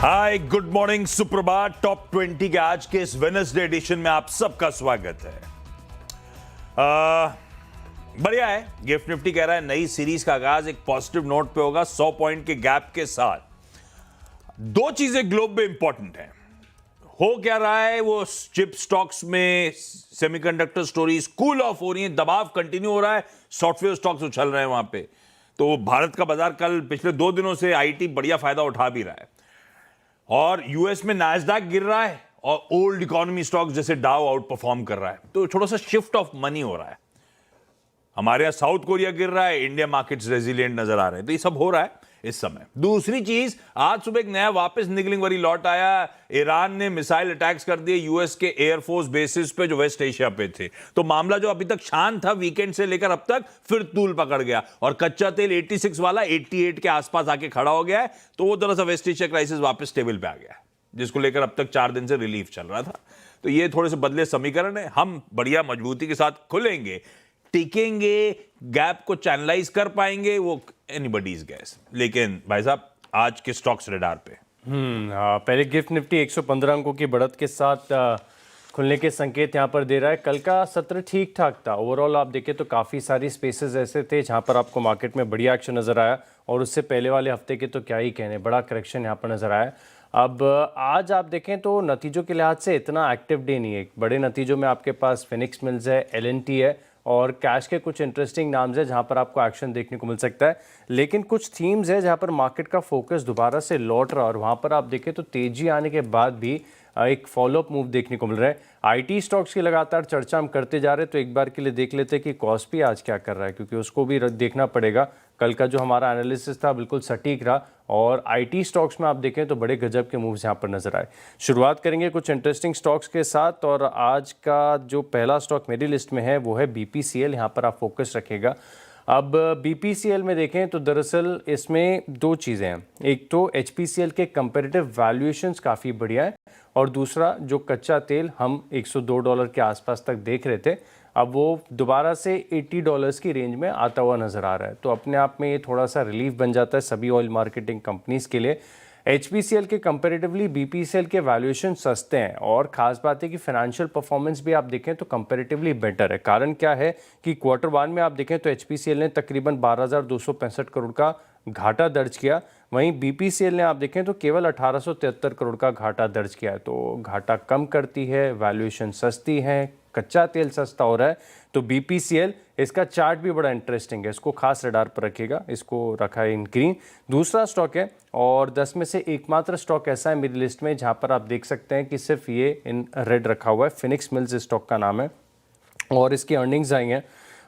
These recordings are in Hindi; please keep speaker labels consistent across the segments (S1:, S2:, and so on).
S1: हाय, गुड मॉर्निंग, सुप्रभात। टॉप 20 के आज के इस वेडनेसडे एडिशन में आप सबका स्वागत है। बढ़िया है। गिफ्ट निफ्टी कह रहा है नई सीरीज का आगाज एक पॉजिटिव नोट पे होगा 100 पॉइंट के गैप के साथ। दो चीजें ग्लोब में इंपॉर्टेंट हैं। हो क्या रहा है, वो चिप स्टॉक्स में सेमीकंडक्टर स्टोरीज कूल ऑफ हो रही है, दबाव कंटिन्यू हो रहा है, सॉफ्टवेयर स्टॉक्स उछल रहे हैं वहां पे। तो भारत का बाजार कल पिछले 2 दिनों से आईटी बढ़िया फायदा उठा भी रहा है। और यूएस में नैस्डैक गिर रहा है और ओल्ड इकोनॉमी स्टॉक्स जैसे डाउ आउट परफॉर्म कर रहा है। तो थोड़ा सा शिफ्ट ऑफ मनी हो रहा है। हमारे यहां साउथ कोरिया गिर रहा है, इंडिया मार्केट्स रेजिलिएंट नजर आ रहे हैं। तो ये सब हो रहा है इस समय। दूसरी चीज, आज सुबह एक नया वापस निकलिंग वाली लौट आया। ईरान ने मिसाइल अटैक्स कर दिए यूएस के एयरफोर्स बेसिस पे जो वेस्ट एशिया पे थे। तो मामला जो अभी तक शांत था वीकेंड से लेकर अब तक, फिर तूल पकड़ गया और कच्चा तेल 86 वाला 88 के आसपास आके खड़ा हो गया है। तो वो तरह सा वेस्ट एशिया क्राइसिस वापस टेबल पे आ गया है, जिसको लेकर अब तक 4 दिन से रिलीफ चल रहा था। तो ये थोड़े से बदले समीकरण है। हम बढ़िया मजबूती के साथ खुलेंगे, टिकेंगे, गैप को चैनलाइज कर पाएंगे, वो एनीबॉडीज गैस। लेकिन भाई साहब, आज के स्टॉक्स रेडार पे
S2: पहले गिफ्ट निफ्टी 115 अंकों की बढ़त के साथ खुलने के संकेत यहाँ पर दे रहा है। कल का सत्र ठीक ठाक था। ओवरऑल आप देखें तो काफ़ी सारी स्पेसेस ऐसे थे जहाँ पर आपको मार्केट में बढ़िया एक्शन नज़र आया, और उससे पहले वाले हफ्ते के तो क्या ही कहने, बड़ा करेक्शन यहाँ पर नज़र आया। अब आज आप देखें तो नतीजों के लिहाज से इतना एक्टिव डे नहीं है। बड़े नतीजों में आपके पास फिनिक्स मिल्स है, एलएनटी है, और कैश के कुछ इंटरेस्टिंग नाम्स है जहां पर आपको एक्शन देखने को मिल सकता है। लेकिन कुछ थीम्स है जहां पर मार्केट का फोकस दोबारा से लौट रहा है, और वहां पर आप देखें तो तेजी आने के बाद भी एक फॉलोअप मूव देखने को मिल रहा है। आईटी स्टॉक्स की लगातार चर्चा हम करते जा रहे हैं, तो एक बार के लिए देख लेते हैं कि कॉस्पी आज क्या कर रहा है, क्योंकि उसको भी देखना पड़ेगा। कल का जो हमारा एनालिसिस था बिल्कुल सटीक रहा, और आईटी स्टॉक्स में आप देखें तो बड़े गजब के मूव्स यहाँ पर नजर आए। शुरुआत करेंगे कुछ इंटरेस्टिंग स्टॉक्स के साथ, और आज का जो पहला स्टॉक मेरी लिस्ट में है वो है बीपीसीएल। यहाँ पर आप फोकस रखेगा। अब बीपीसीएल में देखें तो दरअसल इसमें दो चीज़ें हैं। एक तो एचपीसीएल के कंपैरेटिव वैल्यूएशंस काफ़ी बढ़िया है, और दूसरा जो कच्चा तेल हम $102 के आसपास तक देख रहे थे, अब वो दोबारा से $80 की रेंज में आता हुआ नज़र आ रहा है। तो अपने आप में ये थोड़ा सा रिलीफ बन जाता है सभी ऑयल मार्केटिंग कंपनीज के लिए। एचपीसीएल के कंपैरेटिवली बीपीसीएल के वैल्यूएशन सस्ते हैं, और ख़ास बात है कि फाइनेंशियल परफॉर्मेंस भी आप देखें तो कंपैरेटिवली बेटर है। कारण क्या है कि Q1 में आप देखें तो एचपीसीएल ने तकरीबन 12,265 करोड़ का घाटा दर्ज किया, वहीं बीपीसीएल ने आप देखें तो केवल 1873 करोड़ का घाटा दर्ज किया है। तो घाटा कम करती है, वैल्यूएशन सस्ती है, कच्चा तेल सस्ता हो रहा है। तो बीपीसीएल, इसका चार्ट भी बड़ा इंटरेस्टिंग है, इसको खास रडार पर रखिएगा। इसको रखा है इन ग्रीन। दूसरा स्टॉक है, और 10 में से एकमात्र स्टॉक ऐसा है मेरी लिस्ट में जहां पर आप देख सकते हैं कि सिर्फ ये इन रेड रखा हुआ है। फिनिक्स मिल्स इस स्टॉक का नाम है, और इसकी अर्निंग्स आई हैं।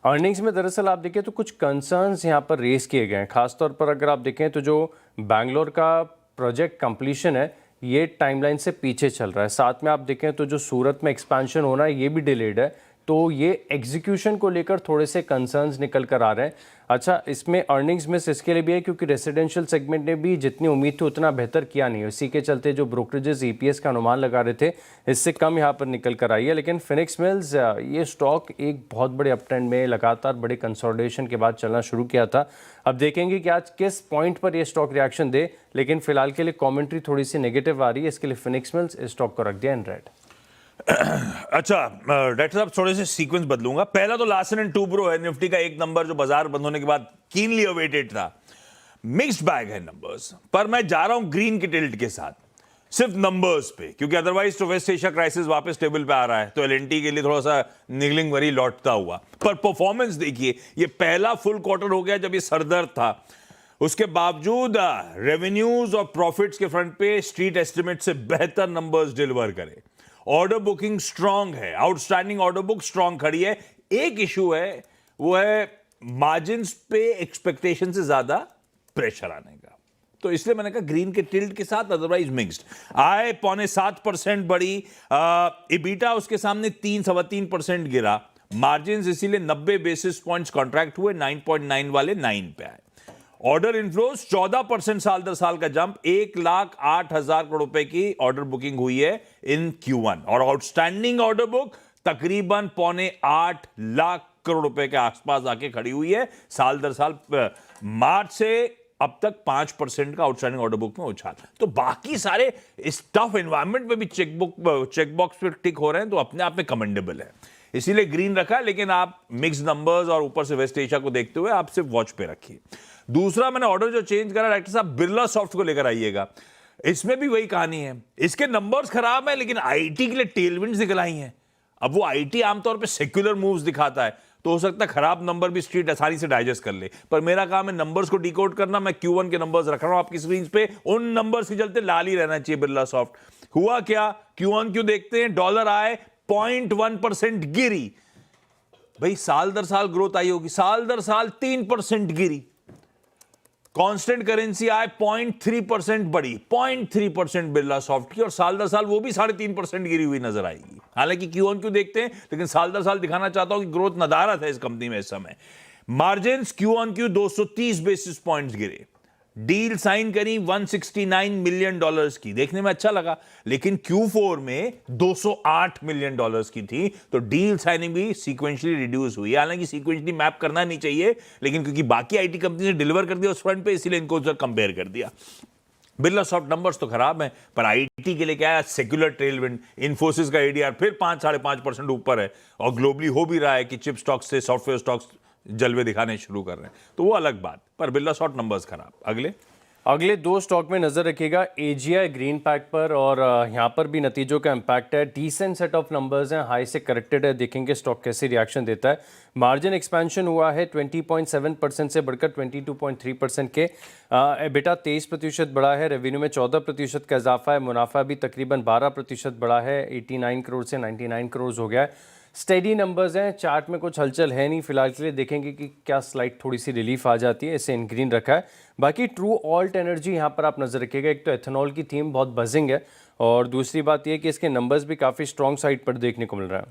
S2: अर्निंग्स में दरअसल आप देखें तो कुछ कंसर्न्स यहाँ पर रेस किए गए हैं। खासतौर पर अगर आप देखें तो जो बैंगलोर का प्रोजेक्ट कंप्लीशन है ये टाइमलाइन से पीछे चल रहा है। साथ में आप देखें तो जो सूरत में एक्सपेंशन होना है ये भी डिलेड है। तो ये एग्जीक्यूशन को लेकर थोड़े से कंसर्न्स निकल कर आ रहे हैं। अच्छा, इसमें अर्निंग्स मिस इसके लिए भी है क्योंकि रेसिडेंशियल सेगमेंट ने भी जितनी उम्मीद थी उतना बेहतर किया नहीं है। इसी के चलते जो ब्रोकरेजेस ईपीएस का अनुमान लगा रहे थे इससे कम यहाँ पर निकल कर आई है। लेकिन फिनिक्स मिल्स, ये स्टॉक एक बहुत बड़े अप ट्रेंड में लगातार बड़े कंसोलिडेशन के बाद चलना शुरू किया था। अब देखेंगे कि आज किस पॉइंट पर ये स्टॉक रिएक्शन दे, लेकिन फिलहाल के लिए कॉमेंट्री थोड़ी सी नेगेटिव आ रही है, इसके लिए फिनिक्स मिल्स इस स्टॉक को रख दिया इन रेड।
S1: अच्छा डॉक्टर साहब, थोड़े से सीक्वेंस बदलूंगा। पहला तो लार्सन एंड टूब्रो है, निफ्टी का एक नंबर जो बाजार बंद होने के बाद कीनली अवेटेड था। मिक्स्ड बैग है नंबर्स, पर मैं जा रहा हूं ग्रीन के टिल्ट के साथ, सिर्फ नंबर्स पे, क्योंकि अदरवाइज तो वेस्ट एशिया क्राइसिस वापस टेबल पे आ रहा है, तो एलएनटी के लिए थोड़ा सा निगलिंग वरी लौटता हुआ। पर परफॉर्मेंस देखिए, ये पहला फुल क्वार्टर हो गया जब ये सरदर्द था। उसके बावजूद रेवेन्यूज और प्रॉफिट्स के फ्रंट पे स्ट्रीट एस्टिमेट से बेहतर नंबर्स डिलीवर करे। ऑर्डर बुकिंग स्ट्रांग है, आउटस्टैंडिंग ऑर्डर बुक स्ट्रांग खड़ी है। एक इशू है, वो है मार्जिन्स पे एक्सपेक्टेशन से ज्यादा प्रेशर आने का। तो इसलिए मैंने कहा ग्रीन के टिल्ट के साथ, अदरवाइज मिक्स्ड। आय 6.25% बढ़ी, इबीटा उसके सामने 3-3.25% गिरा। मार्जिन्स इसीलिए 90 बेसिस पॉइंट्स कॉन्ट्रैक्ट हुए, 9.9 वाले 9 पे आए। ऑर्डर इनफ्लोज 14% साल दर साल का जंप, 1,08,000 करोड़ रुपए की ऑर्डर बुकिंग हुई है इन Q1, और आउटस्टैंडिंग ऑर्डर बुक तकरीबन 7.25 लाख करोड़ रुपए के आसपास आके खड़ी हुई है। साल दर साल मार्च से अब तक 5% का आउटस्टैंडिंग ऑर्डर बुक में उछाल। तो बाकी सारे इस टफ एनवायरनमेंट में भी चेक बॉक्स पे टिक हो रहे हैं, तो अपने आप में कमेंडेबल है, इसीलिए ग्रीन रखा है। लेकिन आप मिक्स नंबर्स और ऊपर से वेस्ट एशिया को देखते हुए आप सिर्फ वॉच पे रखिए। दूसरा मैंने ऑर्डर जो चेंज करा, डायरेक्टर साहब बिरला सॉफ्ट को लेकर आइएगा। इसमें भी वही कहानी है, इसके नंबर्स खराब है लेकिन आईटी के लिए टेलविंड्स निकल आई हैं। अब वो आईटी आमतौर पे सेक्युलर मूव्स दिखाता है, तो हो सकता है खराब नंबर भी स्ट्रीट आसानी से डाइजेस्ट कर ले, पर मेरा काम है नंबर्स को डिकोड करना। मैं Q1 के नंबर्स रख रहा हूं आपकी स्क्रीन पे, उन नंबर्स के चलते लाल ही रहना चाहिए बिरला सॉफ्ट। हुआ क्या, Q1 क्यों देखते हैं, डॉलर आए 0.1% गिरी। भाई साल दर साल ग्रोथ आई होगी, साल दर साल 3% गिरी। कांस्टेंट करेंसी आए 0.3% बढ़ी, 0.3% बिरला सॉफ्ट की, और साल दर साल वो भी 3.5% गिरी हुई नजर आएगी। हालांकि Q1 क्यों देखते हैं, लेकिन साल दर साल दिखाना चाहता हूं कि ग्रोथ नदारत है इस कंपनी में इस समय। Margins Q1 Q 230 basis points गिरे। डील साइन करी 169 मिलियन डॉलर्स की, देखने में अच्छा लगा, लेकिन Q4 में 208 मिलियन डॉलर्स की थी, तो डील साइनिंग भी सीक्वेंशियली रिड्यूस हुई। हालांकि सीक्वेंशियली मैप करना नहीं चाहिए, लेकिन क्योंकि बाकी आईटी कंपनी ने डिलीवर कर दिया उस फ्रंट पे, इसीलिए इनको उधर कंपेयर कर दिया। बिरला सॉफ्ट नंबर्स तो खराब हैं, पर आईटी के लिए क्या है, सेक्युलर टेलविंड। इन्फोसिस का एडीआर फिर 5-5.5% ऊपर है, और ग्लोबली हो भी रहा है कि चिप स्टॉक्स से सॉफ्टवेयर स्टॉक्स जलवे दिखाने शुरू कर रहे हैं, तो वो अलग बात, पर बिरला सॉफ्ट नंबर्स खराब। अगले
S2: दो स्टॉक में नजर रखिएगा, एजीआई ग्रीन पैक पर, और यहाँ पर भी नतीजों का इम्पैक्ट है। डिसेंट सेट ऑफ नंबर्स हैं, हाई से करेक्टेड है, देखेंगे स्टॉक कैसे रिएक्शन देता है। मार्जिन एक्सपेंशन हुआ है 20.7% से बढ़कर 22.3% के। EBITDA 23% बढ़ा है, रेवेन्यू में 14% का इजाफा है, मुनाफा भी तकरीबन 12% बढ़ा है, 89 करोड़ से 99 करोड़ हो गया है। स्टेडी नंबर्स हैं, चार्ट में कुछ हलचल है नहीं फिलहाल के लिए, देखेंगे कि क्या स्लाइड थोड़ी सी रिलीफ आ जाती है, इसे इन ग्रीन रखा है। बाकी ट्रू ऑल्ट एनर्जी यहाँ पर आप नजर रखिएगा, एक तो एथेनॉल की थीम बहुत बजिंग है, और दूसरी बात यह कि इसके नंबर्स भी काफ़ी स्ट्रॉन्ग साइड पर देखने को मिल रहा है।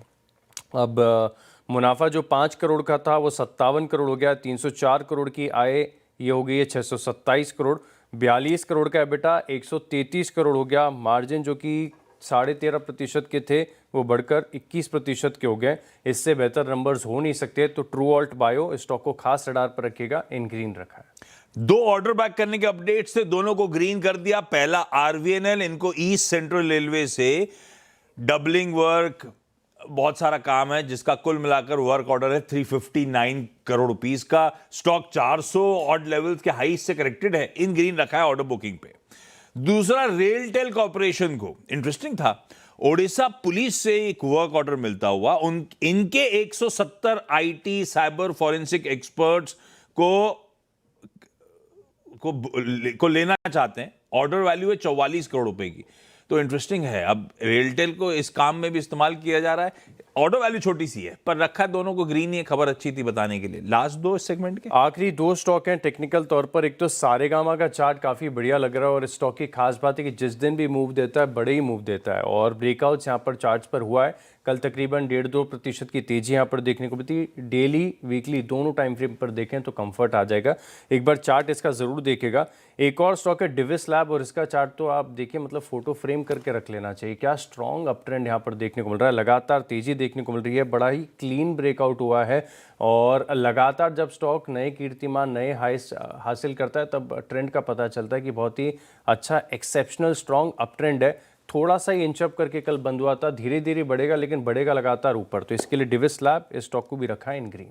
S2: अब मुनाफा जो 5 करोड़ का था वो 57 करोड़ हो गया, 304 करोड़ की आय ये हो गई है 627 करोड़, 42 करोड़ का EBITDA 133 करोड़ हो गया, मार्जिन जो कि 13.5% के थे वो बढ़कर 21% के हो गए। इससे बेहतर नंबर्स हो नहीं सकते, तो ट्रू ऑल्ट बायो स्टॉक को खास रडार पर रखिएगा, इन ग्रीन रखा है।
S1: 2 ऑर्डर बैक करने के अपडेट से दोनों को ग्रीन कर दिया। पहला आरवीएनएल, इनको ईस्ट सेंट्रल रेलवे से डबलिंग वर्क, बहुत सारा काम है, जिसका कुल मिलाकर वर्क ऑर्डर है 359 करोड़ रुपीस का। स्टॉक 400 ऑड लेवल्स के हाई से करेक्टेड है, इन ग्रीन रखा है ऑर्डर बुकिंग पे। दूसरा रेलटेल कॉर्पोरेशन को, इंटरेस्टिंग था, ओडिशा पुलिस से एक वर्क ऑर्डर मिलता हुआ, इनके 170 आईटी साइबर फॉरेंसिक एक्सपर्ट्स को लेना चाहते हैं। ऑर्डर वैल्यू है 44 करोड़ रुपए की, तो इंटरेस्टिंग है। अब रेलटेल को इस काम में भी इस्तेमाल किया जा रहा है। ऑर्डर वैल्यू छोटी सी है, पर रखा दोनों को ग्रीन ही है, खबर अच्छी थी बताने के लिए। लास्ट 2 सेगमेंट के
S2: आखिरी 2 स्टॉक हैं टेक्निकल तौर पर। एक तो सारेगामा का चार्ट काफ़ी बढ़िया लग रहा है, और इस स्टॉक की खास बात है कि जिस दिन भी मूव देता है बड़े ही मूव देता है, और ब्रेकआउट्स यहाँ पर चार्ट्स पर हुआ है। कल तकरीबन 1.5-2% की तेजी यहाँ पर देखने को मिलती। डेली वीकली दोनों टाइम फ्रेम पर देखें तो कंफर्ट आ जाएगा। एक बार चार्ट इसका ज़रूर देखेगा। एक और स्टॉक है डिविस लैब, और इसका चार्ट तो आप देखिए, मतलब फोटो फ्रेम करके रख लेना चाहिए। क्या स्ट्रॉन्ग अप ट्रेंड यहाँ पर देखने को मिल रहा है, लगातार तेजी देखने को मिल रही है, बड़ा ही क्लीन ब्रेकआउट हुआ है, और लगातार जब स्टॉक नए कीर्तिमान, नए हाइस हासिल करता है, तब ट्रेंड का पता चलता है कि बहुत ही अच्छा एक्सेप्शनल स्ट्रॉन्ग अप ट्रेंड है। थोड़ा सा ही इंचअप करके कल बंद हुआ था, धीरे धीरे बढ़ेगा, लेकिन बढ़ेगा लगातार ऊपर, तो इसके लिए डिविस लैब इस स्टॉक को भी रखा है इन ग्रीन।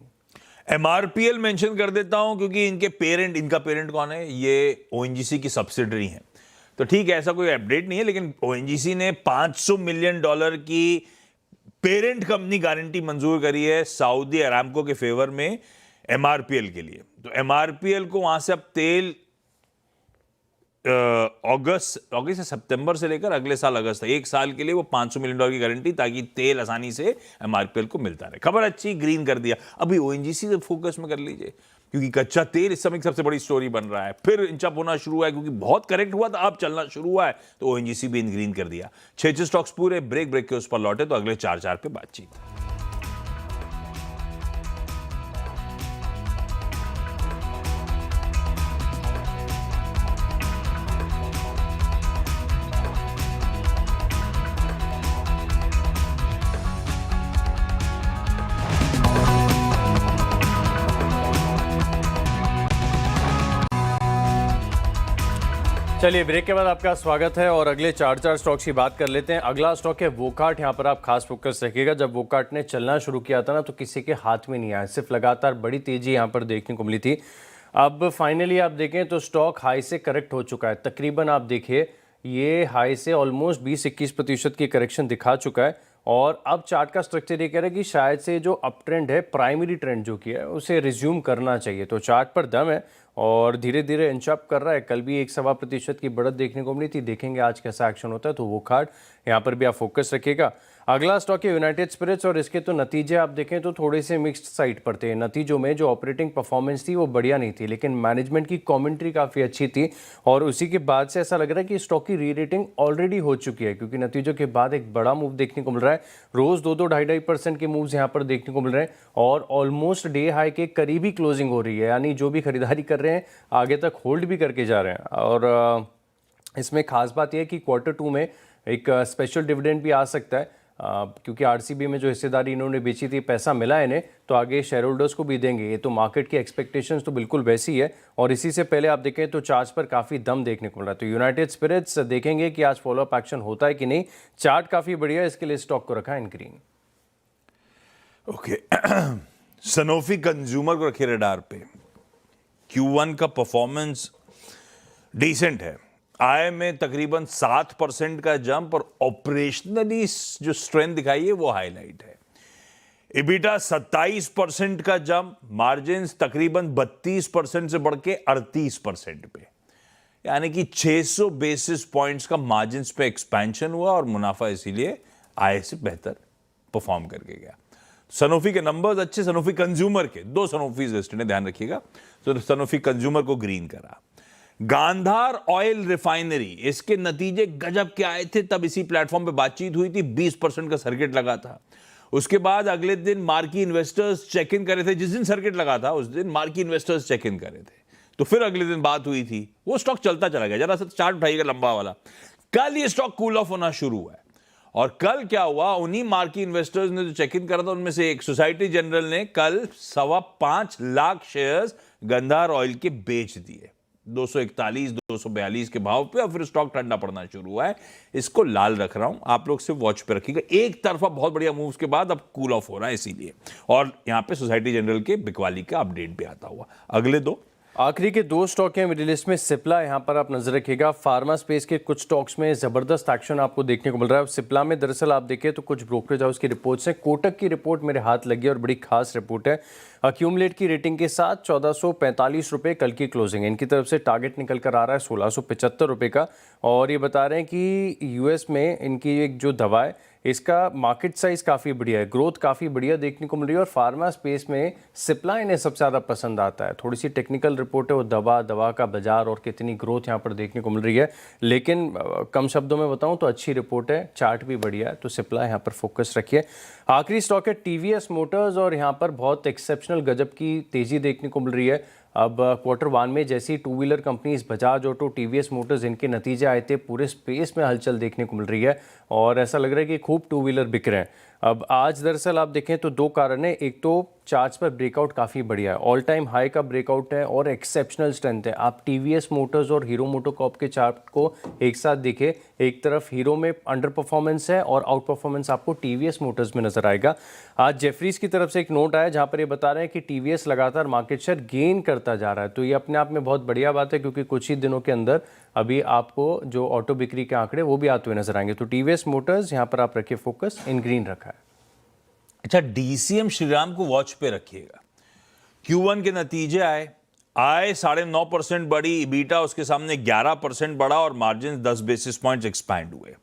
S1: एमआरपीएल मेंशन कर देता हूं, क्योंकि इनका पेरेंट कौन है, ये ओएनजीसी की सब्सिडरी है, तो ठीक है, ऐसा कोई अपडेट नहीं है, लेकिन ओएनजीसी ने $500 मिलियन की पेरेंट कंपनी गारंटी मंजूर करी है सऊदी अरामको के फेवर में एमआरपीएल के लिए। तो एमआरपीएल को वहां से अब तेल अगस्त से सितंबर से लेकर अगले साल अगस्त तक, 1 साल के लिए वो $500 मिलियन की गारंटी, ताकि तेल आसानी से एमआरपीएल को मिलता रहे। खबर अच्छी, ग्रीन कर दिया। अभी ओएनजीसी से फोकस में कर लीजिए, क्योंकि कच्चा तेल इस समय की सबसे बड़ी स्टोरी बन रहा है। फिर इंचअप होना शुरू हुआ है, क्योंकि बहुत करेक्ट हुआ था, अब चलना शुरू हुआ है, तो ओएनजीसी भी इन ग्रीन कर दिया। 6 स्टॉक्स पूरे ब्रेक के उस पर लौटे, तो अगले 4 पे बातचीत।
S2: चलिए ब्रेक के बाद आपका स्वागत है और अगले चार स्टॉक्स की बात कर लेते हैं। अगला स्टॉक है वोकार्ट। यहाँ पर आप खास फोकस रखिएगा। जब वोकार्ट ने चलना शुरू किया था ना तो किसी के हाथ में नहीं आया, सिर्फ लगातार बड़ी तेजी यहाँ पर देखने को मिली थी। अब फाइनली आप देखें तो स्टॉक हाई से करेक्ट हो चुका है। तकरीबन आप देखिए ये हाई से ऑलमोस्ट 20-21% की करेक्शन दिखा चुका है और अब चार्ट का स्ट्रक्चर ये कह रहा है कि शायद से जो अप ट्रेंड है, प्राइमरी ट्रेंड जो कि है, उसे रिज्यूम करना चाहिए। तो चार्ट पर दम है और धीरे धीरे इंच अप कर रहा है। कल भी 1-1.25% की बढ़त देखने को मिली थी। देखेंगे आज कैसा एक्शन होता है। तो वोकार्ट यहाँ पर भी आप फोकस रखिएगा। अगला स्टॉक है यूनाइटेड स्पिरिट्स और इसके तो नतीजे आप देखें तो थोड़े से मिक्स्ड साइड पर थे। नतीजों में जो ऑपरेटिंग परफॉर्मेंस थी वो बढ़िया नहीं थी, लेकिन मैनेजमेंट की कमेंट्री काफ़ी अच्छी थी और उसी के बाद से ऐसा लग रहा है कि स्टॉक की री रेटिंग ऑलरेडी हो चुकी है, क्योंकि नतीजों के बाद एक बड़ा मूव देखने को मिल रहा है। रोज़ 2-2.5% के मूव्स यहाँ पर देखने को मिल रहे हैं और ऑलमोस्ट डे हाई के करीब ही क्लोजिंग हो रही है, यानी जो भी खरीदारी कर रहे हैं आगे तक होल्ड भी करके जा रहे हैं। और इसमें खास बात यह है कि Q2 में एक स्पेशल डिविडेंड भी आ सकता है, क्योंकि आरसीबी में जो हिस्सेदारी इन्होंने बेची थी, पैसा मिला है इन्हें, तो आगे शेयर होल्डर्स को भी देंगे। ये तो मार्केट की एक्सपेक्टेशंस तो बिल्कुल वैसी है और इसी से पहले आप देखें तो चार्ट पर काफ़ी दम देखने को मिल रहा है। तो यूनाइटेड स्पिरिट्स देखेंगे कि आज फॉलोअप एक्शन होता है कि नहीं। चार्ट काफ़ी बढ़िया है, इसके लिए स्टॉक को रखा है इन ग्रीन।
S1: ओके सनोफी कंज्यूमर को रखिए रडार पे। Q1 का परफॉर्मेंस डिसेंट है। आय में तकरीबन 7% का जंप और ऑपरेशनली जो स्ट्रेंथ दिखाई है वो हाईलाइट है। इबिटा 27% का जंप, मार्जिन्स तकरीबन 32% से बढ़ के 38% पे, यानी कि 600 बेसिस पॉइंट्स का मार्जिन्स पे एक्सपेंशन हुआ और मुनाफा इसीलिए आय से बेहतर परफॉर्म करके गया। सनोफी के नंबर्स अच्छे, सनोफी कंज्यूमर के 2 सनोफीज लिस्टेड है, ध्यान रखिएगा। तो सनोफी कंज्यूमर को ग्रीन करा। गांधार ऑयल रिफाइनरी, इसके नतीजे गजब के आए थे, तब इसी प्लेटफॉर्म पे बातचीत हुई थी। 20% का सर्किट लगा था। उसके बाद अगले दिन मार्की इन्वेस्टर्स चेक इन करे थे। जिस दिन सर्किट लगा था उस दिन मार्की इन्वेस्टर्स चेक इन करे थे, तो फिर अगले दिन बात हुई थी। वो स्टॉक चलता चला गया। जरा सा चार्ट उठाइएगा लंबा वाला। कल ये स्टॉक कूल ऑफ होना शुरू हुआ है और कल क्या हुआ, उन्हीं मार्की इन्वेस्टर्स ने जो चेक इन करा था उनमें से एक सोसाइटी जनरल ने कल 5.25 लाख शेयर्स गांधार ऑयल के बेच दिए 241-242 के भाव पे, और फिर स्टॉक ठंडा पड़ना शुरू हुआ है। इसको लाल रख रहा हूं, आप लोग सिर्फ वॉच पे रखिएगा। एक तरफा बहुत बढ़िया मूव्स के बाद अब कूल ऑफ हो रहा है इसीलिए, और यहां पे सोसाइटी जनरल के बिकवाली का अपडेट भी आता हुआ। अगले 2
S2: आखिरी के 2 स्टॉक हैं मिडिल ईस्ट में। सिप्ला, यहाँ पर आप नजर रखिएगा। फार्मा स्पेस के कुछ स्टॉक्स में जबरदस्त एक्शन आपको देखने को मिल रहा है। सिप्ला में दरअसल आप देखिए तो कुछ ब्रोकरेज हाउस की रिपोर्ट्स हैं। कोटक की रिपोर्ट मेरे हाथ लगी और बड़ी खास रिपोर्ट है। अक्यूमुलेट की रेटिंग के साथ 1445 रुपये कल की क्लोजिंग है। इनकी तरफ से टारगेट निकल कर आ रहा है 1675 रुपये का, और ये बता रहे हैं कि यूएस में इनकी एक जो दवा है इसका मार्केट साइज काफ़ी बढ़िया है, ग्रोथ काफ़ी बढ़िया देखने को मिल रही है और फार्मा स्पेस में सिप्ला इन्हें सबसे ज़्यादा पसंद आता है। थोड़ी सी टेक्निकल रिपोर्ट है वो दवा का बाजार और कितनी ग्रोथ यहाँ पर देखने को मिल रही है, लेकिन कम शब्दों में बताऊँ तो अच्छी रिपोर्ट है, चार्ट भी बढ़िया है, तो सिप्ला यहाँ पर फोकस रखिए। आखिरी स्टॉक है टीवीएस मोटर्स और यहाँ पर बहुत एक्सेप्शनल गजब की तेज़ी देखने को मिल रही है। अब Q1 में जैसी 2 wheeler companies Bajaj auto, TVS Motors, इनके नतीजे आए थे, पूरे स्पेस में हलचल देखने को मिल रही है और ऐसा लग रहा है कि खूब 2 व्हीलर बिक रहे हैं। अब आज दरअसल आप देखें तो 2 कारण है। एक तो चार्ट्स पर ब्रेकआउट काफ़ी बढ़िया है, ऑल टाइम हाई का ब्रेकआउट है और एक्सेप्शनल स्ट्रेंथ है। आप टीवीएस मोटर्स और हीरो मोटोकॉर्प के चार्ट को एक साथ देखें, एक तरफ हीरो में अंडर परफॉर्मेंस है और आउट परफॉर्मेंस आपको टीवीएस मोटर्स में नजर आएगा। आज जेफरीज की तरफ से एक नोट आया जहां पर ये बता रहे हैं कि टीवीएस लगातार मार्केट शेयर गेन करता जा रहा है, तो ये अपने आप में बहुत बढ़िया बात है, क्योंकि कुछ ही दिनों के अंदर अभी आपको जो ऑटो बिक्री के आंकड़े वो भी आते हुए नजर आएंगे। तो टीवीएस मोटर्स यहाँ पर आप रखिए फोकस, इन ग्रीन रखा है।
S1: अच्छा, डीसीएम श्रीराम को वॉच पे रखिएगा। Q1 के नतीजे आए, आय 9.5% बढ़ी, इबीटा उसके सामने 11% बढ़ा और मार्जिन 10 बेसिस पॉइंट्स एक्सपैंड हुए।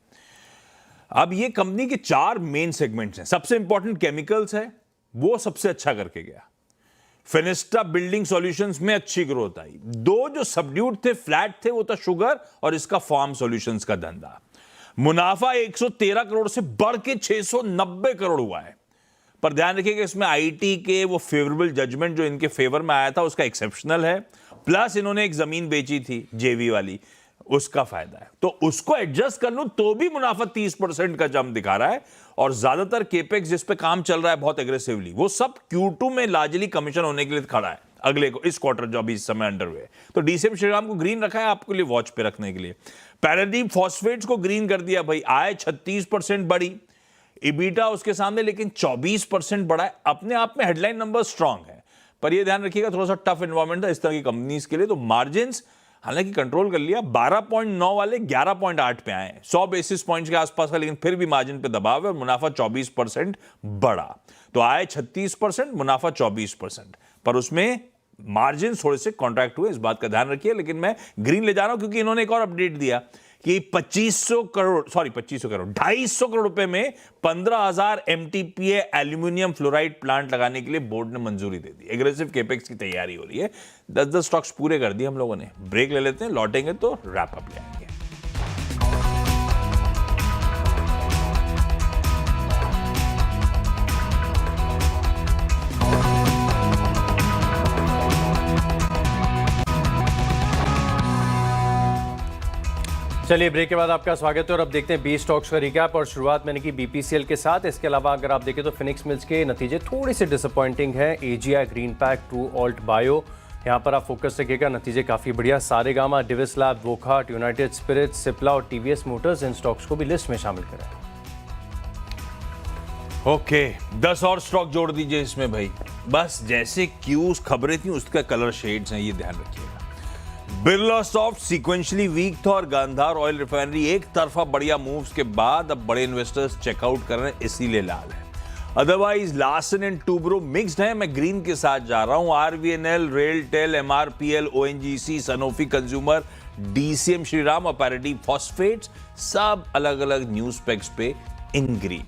S1: अब ये कंपनी के 4 मेन सेगमेंट्स हैं। सबसे इंपॉर्टेंट केमिकल्स है, वो सबसे अच्छा करके गया। फिनिस्टा बिल्डिंग सॉल्यूशंस में अच्छी ग्रोथ आई। 2 जो सबड्यूड थे, फ्लैट थे, वो था शुगर और इसका फार्म सॉल्यूशंस का धंधा। मुनाफा 113 करोड़ से बढ़ के 690 करोड़ हुआ है, पर ध्यान रखिएगा इसमें आईटी के वो फेवरेबल जजमेंट जो इनके फेवर में आया था उसका एक्सेप्शनल है, प्लस इन्होंने एक जमीन बेची थी जेवी वाली, उसका फायदा है। तो उसको एडजस्ट कर लूं तो भी मुनाफा 30% का जंप दिखा रहा है और ज्यादातर केपेक्स जिस पे काम चल रहा है बहुत एग्रेसिवली, वो सब Q2 में लार्जली कमीशन होने के लिए खड़ा है। अगले को, इस क्वार्टर जो अभी इस समय अंडर हुए। तो डीसीएम श्रीराम को ग्रीन रखा है आपके लिए वॉच पे रखने के लिए। पैराडीप फॉस्फेट्स को ग्रीन कर दिया भाई, आय 36% बढ़ी, इबीटा उसके सामने लेकिन 24% बढ़ा है। अपने आप में हेडलाइन नंबर स्ट्रांग है, पर यह ध्यान रखिएगा थोड़ा सा टफ एनवायरमेंट था इस तरह की कंपनीज के लिए। तो मार्जिन हालांकि कंट्रोल कर लिया, 12.9 वाले 11.8 पे आए, 100 बेसिस पॉइंट्स के आसपास का, लेकिन फिर भी मार्जिन पे दबाव है और मुनाफा 24% बढ़ा। तो आय 36%, मुनाफा 24%, पर उसमें मार्जिन थोड़े से कॉन्ट्रैक्ट हुए, इस बात का ध्यान रखिए। लेकिन मैं ग्रीन ले जा रहा हूं क्योंकि इन्होंने एक और अपडेट दिया कि 250 करोड़ रुपए में 15,000 MTPA एल्यूमिनियम फ्लोराइड प्लांट लगाने के लिए बोर्ड ने मंजूरी दे दी। एग्रेसिव केपेक्स की तैयारी हो रही है। 10 स्टॉक्स पूरे कर दिए हम लोगों ने। ब्रेक ले लेते हैं, लौटेंगे तो रैप अप ले आएंगे।
S2: चलिए ब्रेक के बाद आपका स्वागत है और अब देखते हैं 20 स्टॉक्स का रिकैप। और शुरुआत मैंने की बीपीसीएल के साथ। इसके अलावा अगर आप देखें तो फिनिक्स मिल्स के नतीजे थोड़े से डिसअपॉइंटिंग हैं। AGI, green pack, true alt bio, यहाँ पर आप फोकस रखिएगा, नतीजे काफ़ी बढ़िया। Saregama, Divis lab, Wockhardt, united spirits, Cipla और टीवीएस मोटर्स, इन स्टॉक्स को भी लिस्ट में शामिल करें।
S1: ओके 10 और स्टॉक जोड़ दीजिए इसमें भाई, बस जैसे क्यूज खबरें थी उसका कलर शेड्स हैं, ये ध्यान रखिएगा। बिरला सॉफ्ट सीक्वेंशियली वीक था और गांधार ऑयल रिफाइनरी एक तरफा बढ़िया मूव्स के बाद अब बड़े इन्वेस्टर्स चेकआउट कर रहे हैं, इसीलिए लाल है। Otherwise Larsen and Toubro mixed है, मैं ग्रीन के साथ जा रहा हूं। RVNL, RailTel, MRPL, ONGC, Sanofi consumer, DCM Shriram और पैराडीप फॉस्फेट्स सब अलग अलग न्यूज स्पेक्स पे इन ग्रीन।